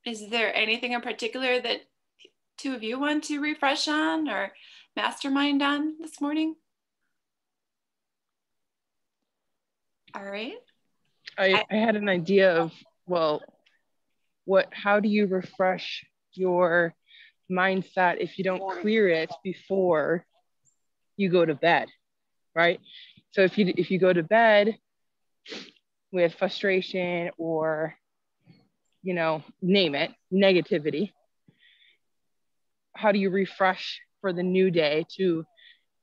Is there anything in particular that two of you want to refresh on or mastermind on this morning? All right. I had an idea of, well, how do you refresh your mindset if you don't clear it before you go to bed, right? So if you go to bed with frustration or, name it, negativity, how do you refresh for the new day to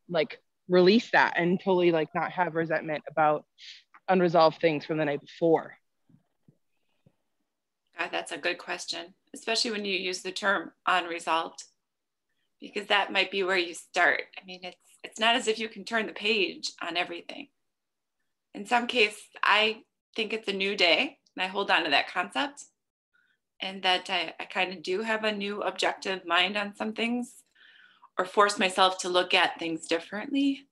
like release that and totally like not have resentment about unresolved things from the night before? God, that's a good question, especially when you use the term unresolved, because that might be where you start. I mean, it's not as if you can turn the page on everything. In some case, I think it's a new day, and I hold on to that concept, and that I kind of do have a new objective mind on some things, or force myself to look at things differently.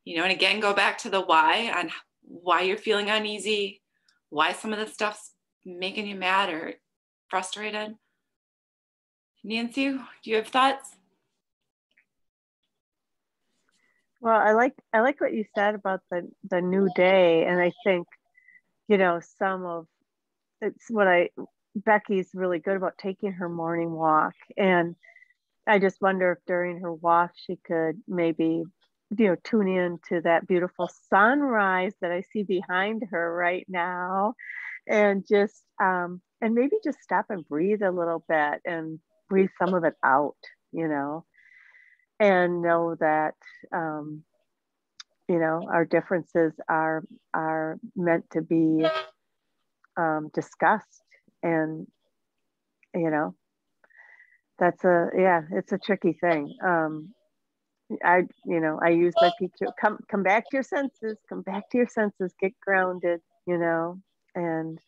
And again, go back to the why, on why you're feeling uneasy, why some of the stuff's making you mad or frustrated. Nancy, do you have thoughts? Well, I like what you said about the new day, and I think some of it's what Becky's really good about taking her morning walk, and I just wonder if during her walk she could maybe tune in to that beautiful sunrise that I see behind her right now, and just and maybe just stop and breathe a little bit and breathe some of it out, and know that our differences are meant to be discussed, and it's a tricky thing. I use my PQ, come back to your senses, get grounded, and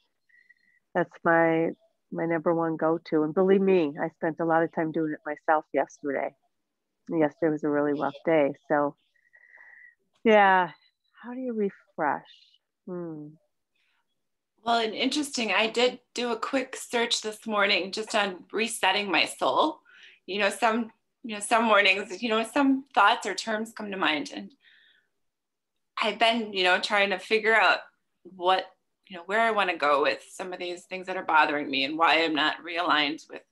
that's my number one go-to. And believe me, I spent a lot of time doing it myself yesterday. Yesterday was a really rough day. So yeah, how do you refresh? Well, and interesting, I did do a quick search this morning just on resetting my soul. Some mornings, some thoughts or terms come to mind, and I've been, trying to figure out what, where I want to go with some of these things that are bothering me and why I'm not realigned with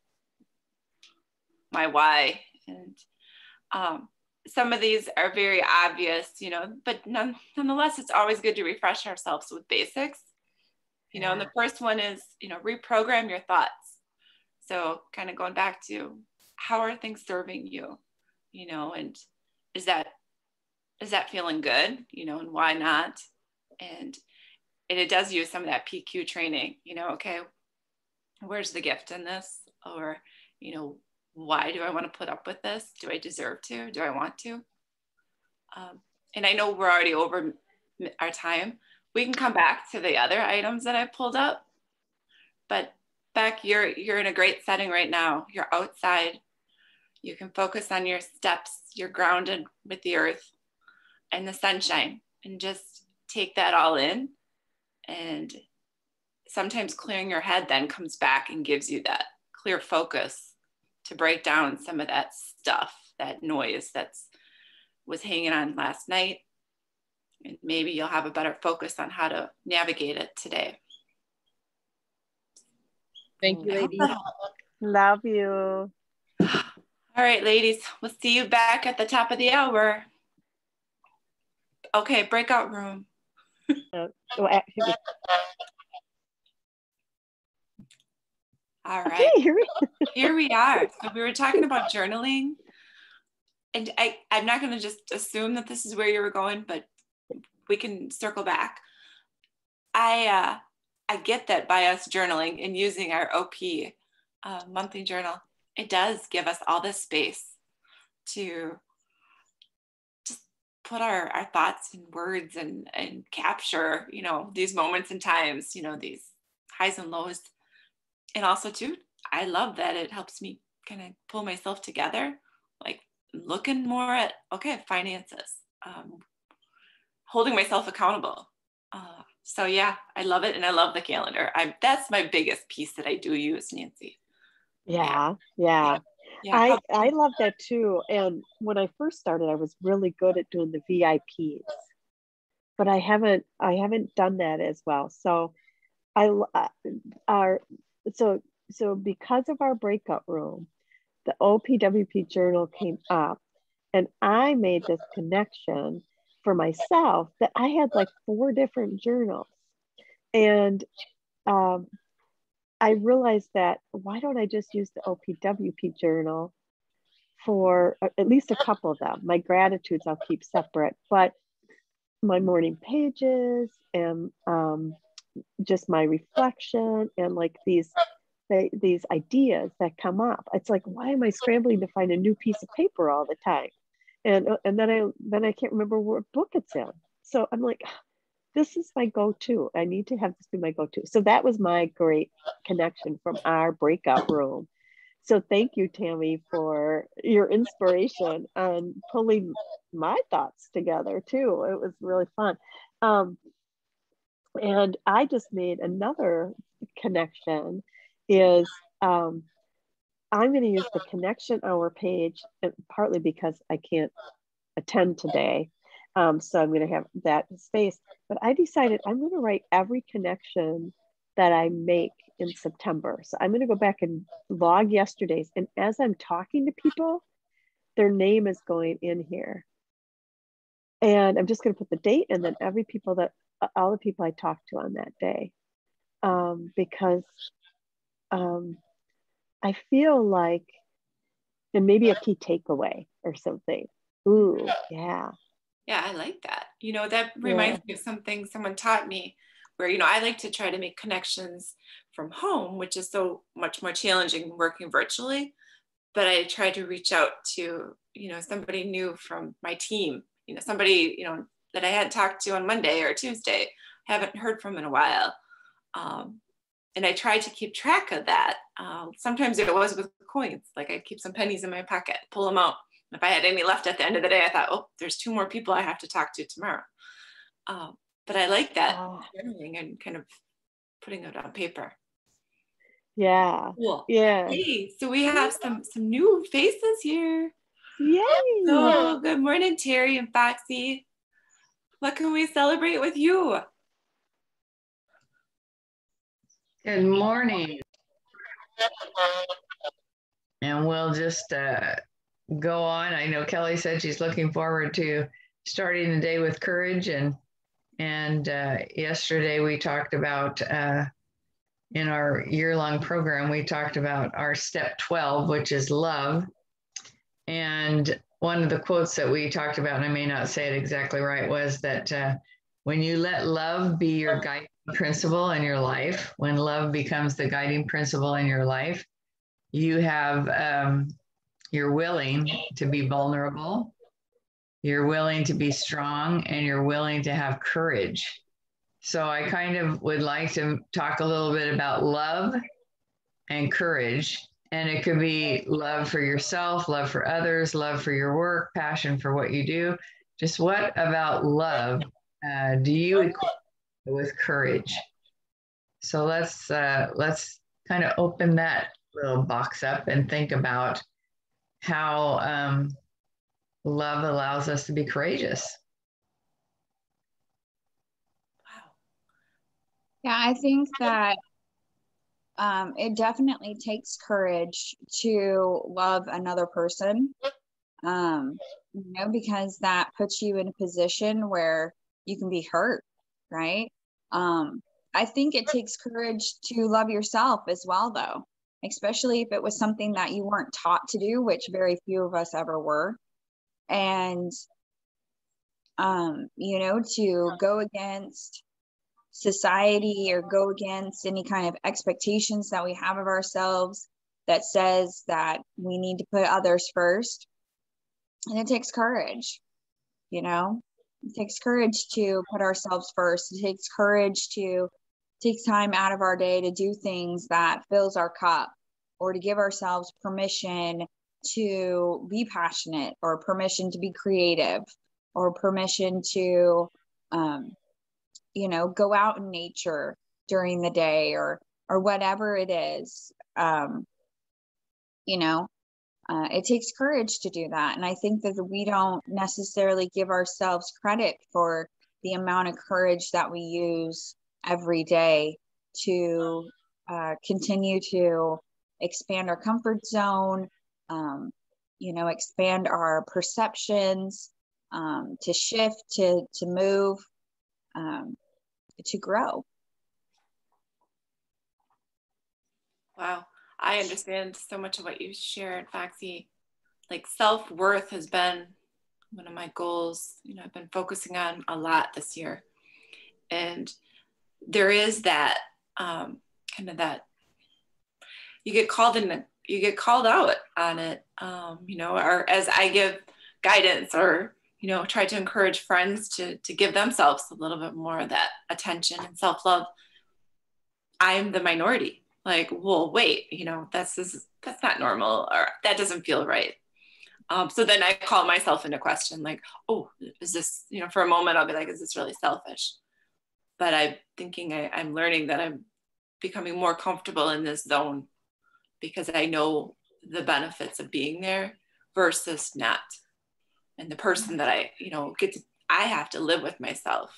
my why. And some of these are very obvious, but nonetheless, it's always good to refresh ourselves with basics. And the first one is, reprogram your thoughts. So kind of going back to how are things serving you, and is that feeling good, and why not? And it does use some of that PQ training, okay, where's the gift in this? Or, why do I want to put up with this? Do I deserve to? Do I want to? And I know we're already over our time. We can come back to the other items that I pulled up, but Beck, you're in a great setting right now. You're outside. You can focus on your steps. You're grounded with the earth and the sunshine, and just take that all in. And sometimes clearing your head then comes back and gives you that clear focus to break down some of that stuff, that noise was hanging on last night. And maybe you'll have a better focus on how to navigate it today. Thank you, ladies. Love you. All right, ladies, we'll see you back at the top of the hour. Okay, breakout room. All right, here we are. So we were talking about journaling, and I'm not going to just assume that this is where you were going, but we can circle back. I get that by us journaling and using our OP monthly journal, it does give us all this space to just put our thoughts in words and capture, these moments and times, these highs and lows. And also too, I love that it helps me kind of pull myself together, like looking more at, okay, finances, holding myself accountable. So yeah, I love it. And I love the calendar. That's my biggest piece that I do use, Nancy. Yeah. Yeah. I love that too. And when I first started, I was really good at doing the VIPs, but I haven't done that as well. So our so because of our breakout room, the OPWP journal came up, and I made this connection for myself that I had like 4 different journals. And I realized that why don't I just use the OPWP journal for at least a couple of them? My gratitudes I'll keep separate, but my morning pages and just my reflection and like these ideas that come up. It's like, why am I scrambling to find a new piece of paper all the time? And then I can't remember what book it's in. So I'm like, this is my go-to. I need to have this be my go-to. So that was my great connection from our breakout room. So thank you, Tammy, for your inspiration on pulling my thoughts together too. It was really fun. And I just made another connection is I'm going to use the connection hour page, partly because I can't attend today. So I'm going to have that space. But I decided I'm going to write every connection that I make in September. So I'm going to go back and log yesterday's. And as I'm talking to people, their name is going in here. And I'm just going to put the date and then all the people I talked to on that day. Because I feel like, and maybe a key takeaway or something. Ooh, yeah. Yeah, I like that. That reminds me of something someone taught me where, I like to try to make connections from home, which is so much more challenging working virtually. But I try to reach out to, somebody new from my team, somebody, that I had talked to on Monday or Tuesday, haven't heard from in a while. And I try to keep track of that. Sometimes it was with coins, like I'd keep some pennies in my pocket, pull them out. If I had any left at the end of the day, I thought, oh, there's 2 more people I have to talk to tomorrow. But I like that journaling and kind of putting it on paper. Yeah. Cool. Yeah. Hey, so we have some new faces here. Yay. So good morning, Terry and Foxy. What can we celebrate with you? Good morning. And we'll just go on. I know Kelly said she's looking forward to starting the day with courage. And yesterday we talked about, in our year-long program, we talked about our step 12, which is love. And one of the quotes that we talked about, and I may not say it exactly right, was that when you let love be your guiding principle in your life, when love becomes the guiding principle in your life, you have, you're willing to be vulnerable, you're willing to be strong, and you're willing to have courage. So I kind of would like to talk a little bit about love and courage. And it could be love for yourself, love for others, love for your work, passion for what you do. Just what about love do you equate with courage? So let's kind of open that little box up and think about how love allows us to be courageous. Wow. Yeah, I think that it definitely takes courage to love another person, because that puts you in a position where you can be hurt, right? I think it takes courage to love yourself as well, though, especially if it was something that you weren't taught to do, which very few of us ever were. And, to go against society or go against any kind of expectations that we have of ourselves that says that we need to put others first. And it takes courage, it takes courage to put ourselves first. It takes courage to take time out of our day to do things that fills our cup, or to give ourselves permission to be passionate, or permission to be creative, or permission to you know, go out in nature during the day, or whatever it is. You know, it takes courage to do that. And I think that we don't necessarily give ourselves credit for the amount of courage that we use every day to continue to expand our comfort zone, you know, expand our perceptions, to shift, to move, to grow. Wow. I understand so much of what you shared, Foxy. Like self-worth has been one of my goals, you know, I've been focusing on a lot this year. And there is that kind of that you get called out on it, you know, or as I give guidance, or, you know, try to encourage friends to give themselves a little bit more of that attention and self-love. I'm the minority. Like, well, wait, you know, that's not normal, or that doesn't feel right. So then I call myself into question, like, oh, is this, you know, for a moment I'll be like, is this really selfish? But I'm learning that I'm becoming more comfortable in this zone because I know the benefits of being there versus not. And the person that I, you know, I have to live with myself.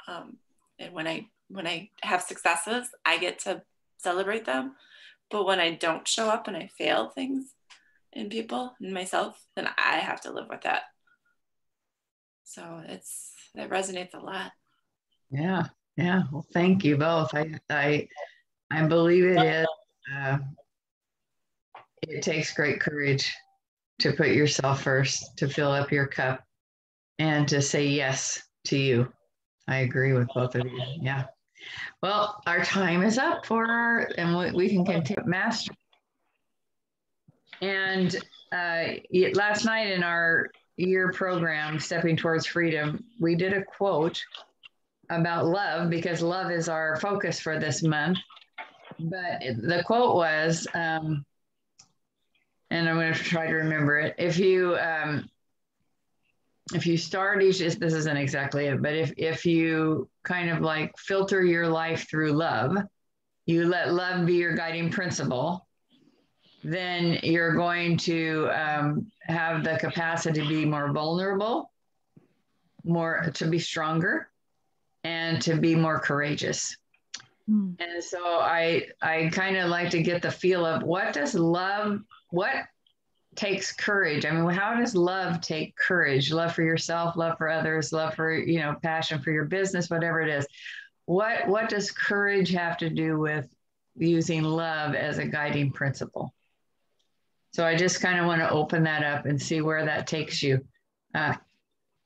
And when I have successes, I get to celebrate them. But when I don't show up and I fail things in people and myself, then I have to live with that. So that resonates a lot. Yeah. Yeah. Well, thank you both. I believe it is. It takes great courage to put yourself first, to fill up your cup, and to say yes to you. I agree with both of you. Yeah. Well, our time is up and we can continue master. And last night in our year program, Stepping Towards Freedom, we did a quote about love, because love is our focus for this month. But the quote was, and I'm going to try to remember it. If you start each, this isn't exactly it, but if you kind of like filter your life through love, you let love be your guiding principle, then you're going to have the capacity to be more vulnerable, to be stronger, and to be more courageous. And so I kind of like to get the feel of what takes courage. I mean, how does love take courage? Love for yourself, love for others, love for, you know, passion for your business, whatever it is. What does courage have to do with using love as a guiding principle? So I just kind of want to open that up and see where that takes you,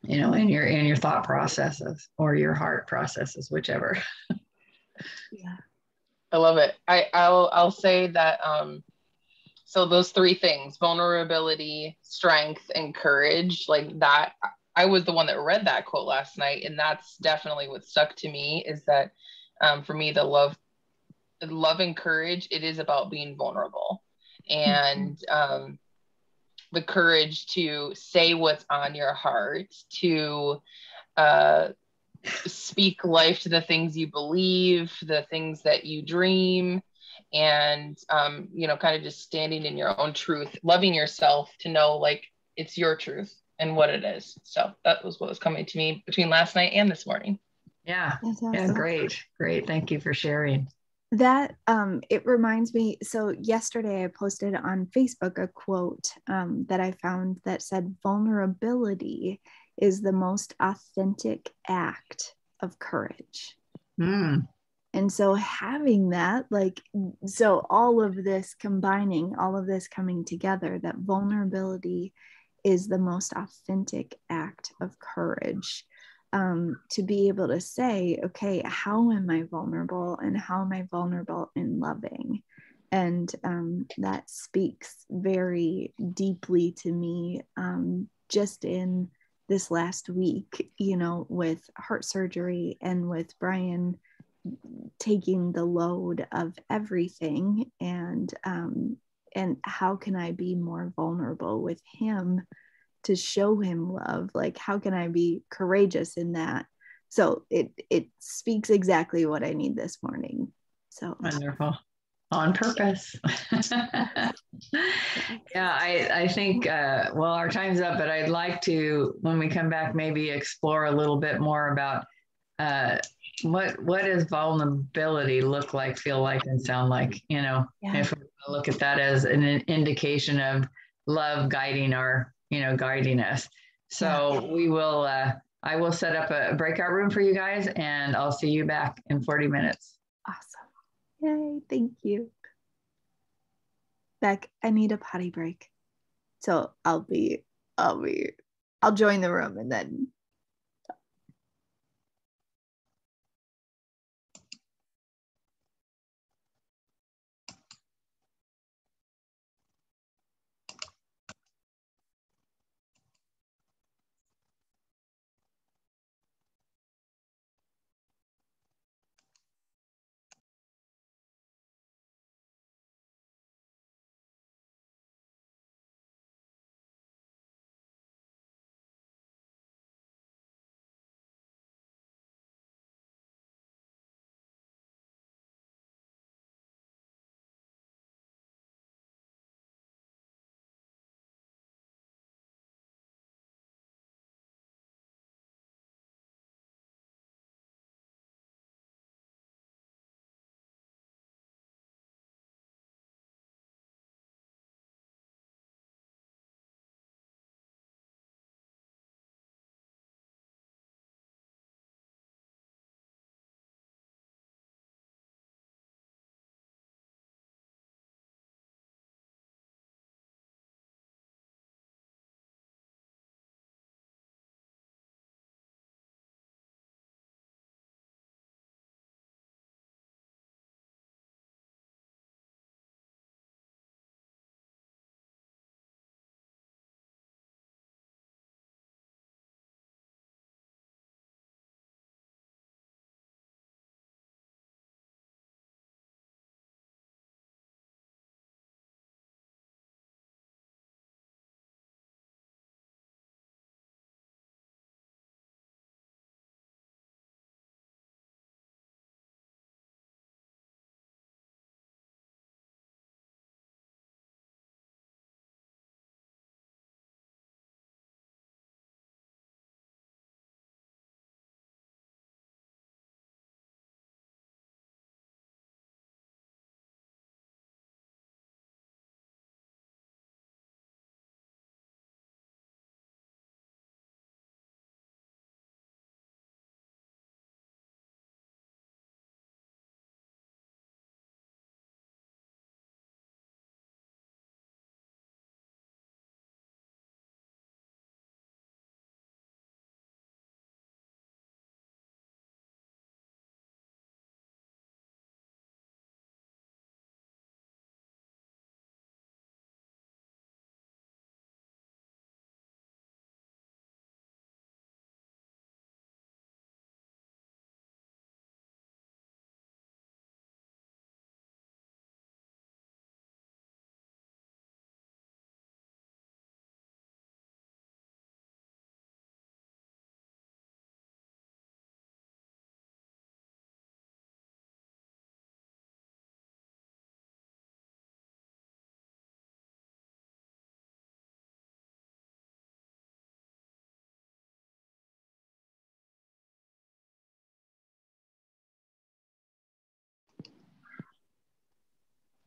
you know, in your thought processes or your heart processes, whichever. Yeah, I love it. I'll say that. So those three things: vulnerability, strength, and courage. Like that, I was the one that read that quote last night, and that's definitely what stuck to me. Is that for me, the love and courage? It is about being vulnerable, and the courage to say what's on your heart, to speak life to the things you believe, the things that you dream, and you know, kind of just standing in your own truth, loving yourself to know like it's your truth and what it is. So that was what was coming to me between last night and this morning. Yeah. Awesome. Yeah, great. Thank you for sharing. That it reminds me, so yesterday I posted on Facebook a quote that I found that said, vulnerability is the most authentic act of courage. And so having that, like, so all of this combining, all of this coming together, that vulnerability is the most authentic act of courage. To be able to say, okay, how am I vulnerable, and how am I vulnerable in loving? And that speaks very deeply to me, just in this last week, you know, with heart surgery and with Brian taking the load of everything, and how can I be more vulnerable with him to show him love? Like, how can I be courageous in that, So it speaks exactly what I need this morning. So wonderful. On purpose. Yeah, I think, well, our time's up, but I'd like to, when we come back, maybe explore a little bit more about what does vulnerability look like, feel like, and sound like, you know, if we look at that as an indication of love guiding guiding us. So we will, I will set up a breakout room for you guys, and I'll see you back in 40 minutes. Awesome. Yay, thank you. Beck, I need a potty break. So I'll join the room and then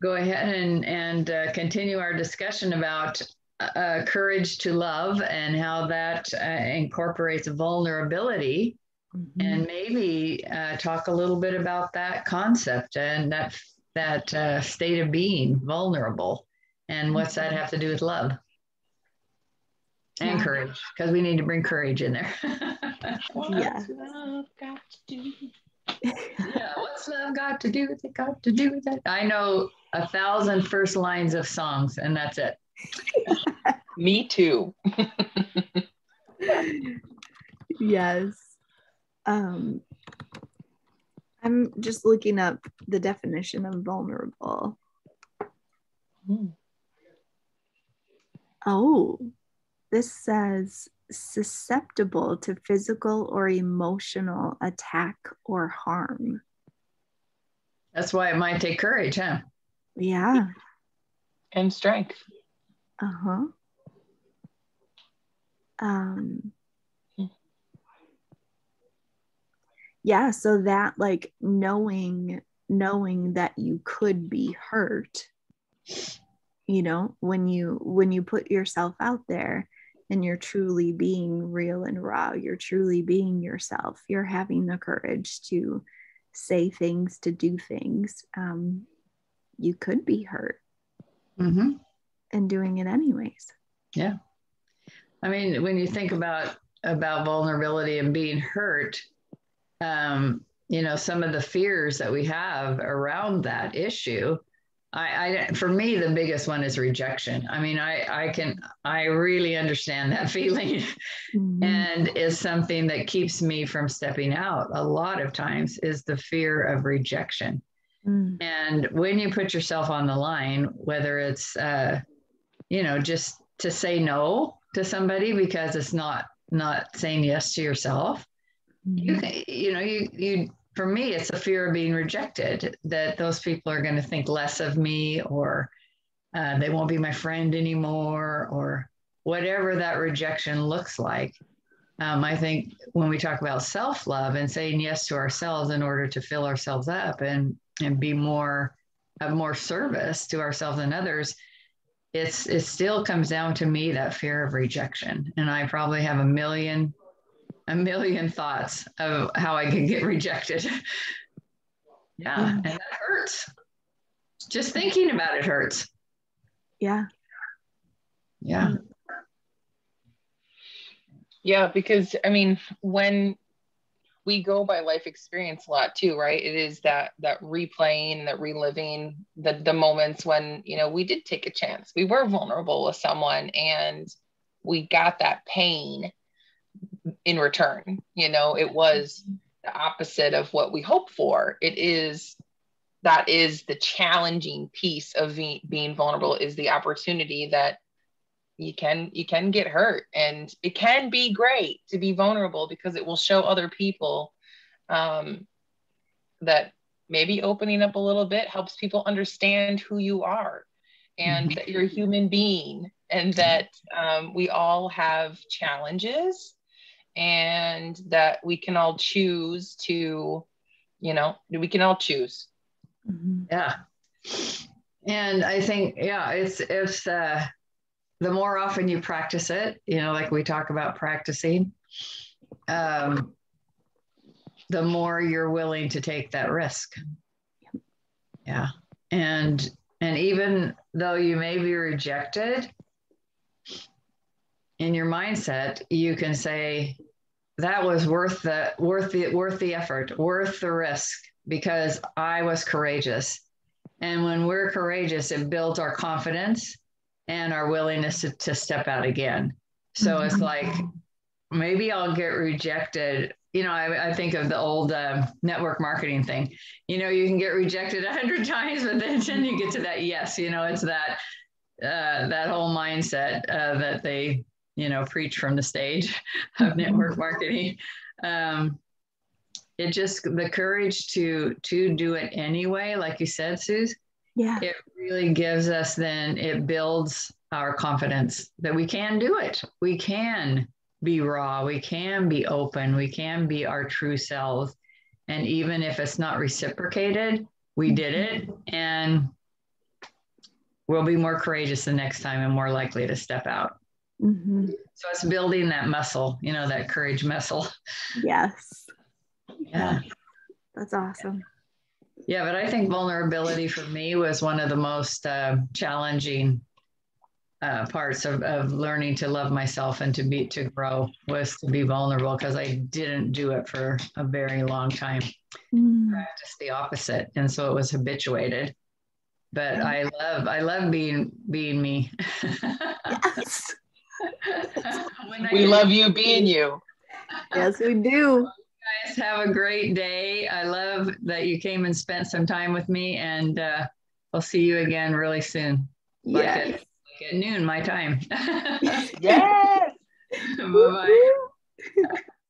Go ahead and continue our discussion about courage to love and how that incorporates vulnerability, and maybe talk a little bit about that concept and that state of being vulnerable, and what's that have to do with love and courage, because we need to bring courage in there. What's love got to do? Yeah, what's love got to do with it? Got to do with it? I know 1,000 first lines of songs, and that's it. Me too. yes. I'm just looking up the definition of vulnerable. Oh, this says susceptible to physical or emotional attack or harm. That's why it might take courage, huh? Yeah. And strength. Uh-huh. Yeah, so that like knowing that you could be hurt, you know, when you put yourself out there and you're truly being real and raw, you're truly being yourself, you're having the courage to say things, to do things, you could be hurt. Mm-hmm. And doing it anyways. Yeah. I mean, when you think about vulnerability and being hurt, you know, some of the fears that we have around that issue, for me, the biggest one is rejection. I mean, I really understand that feeling. Mm-hmm. And is something that keeps me from stepping out a lot of times is the fear of rejection. Mm. And when you put yourself on the line, whether it's, you know, just to say no to somebody because it's not saying yes to yourself, you for me, it's a fear of being rejected, that those people are going to think less of me, or they won't be my friend anymore, or whatever that rejection looks like. I think when we talk about self-love and saying yes to ourselves in order to fill ourselves up and be have more service to ourselves and others, it still comes down to me, that fear of rejection. And I probably have a million thoughts of how I can get rejected. Yeah. And that hurts. Just thinking about it hurts. Yeah. Yeah. Yeah, because I mean, when we go by life experience a lot too, right? It is that replaying, that reliving the moments when, you know, we did take a chance. We were vulnerable with someone and we got that pain in return. You know, it was the opposite of what we hoped for. That is the challenging piece of being vulnerable, is the opportunity that you can get hurt, and it can be great to be vulnerable because it will show other people that maybe opening up a little bit helps people understand who you are, and that you're a human being, and that we all have challenges, and that we can all choose to, you know, we can all choose. Yeah. And I think, yeah, it's the more often you practice it, you know, like we talk about practicing, the more you're willing to take that risk. Yeah. And even though you may be rejected, in your mindset, you can say, that was worth the effort, worth the risk, because I was courageous. And when we're courageous, it builds our confidence and our willingness to step out again. So it's like, maybe I'll get rejected. You know, I think of the old network marketing thing. You know, you can get rejected 100 times, but then you get to that yes. You know, it's that whole mindset that they, you know, preach from the stage of network marketing. It just, the courage to do it anyway, like you said, Suze. Yeah. It really gives us, then it builds our confidence that we can do it. We can be raw. We can be open. We can be our true selves. And even if it's not reciprocated, we did it, and we'll be more courageous the next time and more likely to step out. Mm-hmm. So it's building that muscle, you know, that courage muscle. Yes. Yeah. That's awesome. Yeah, but I think vulnerability for me was one of the most challenging parts of learning to love myself and to grow, was to be vulnerable, because I didn't do it for a very long time. Practice the opposite, and so it was habituated. But I love being me. Yes. We love you being you. Yes, we do. Guys, have a great day. I love that you came and spent some time with me, and I'll see you again really soon. Yes. Like at noon my time. Yes. Bye-bye.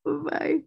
Bye-bye.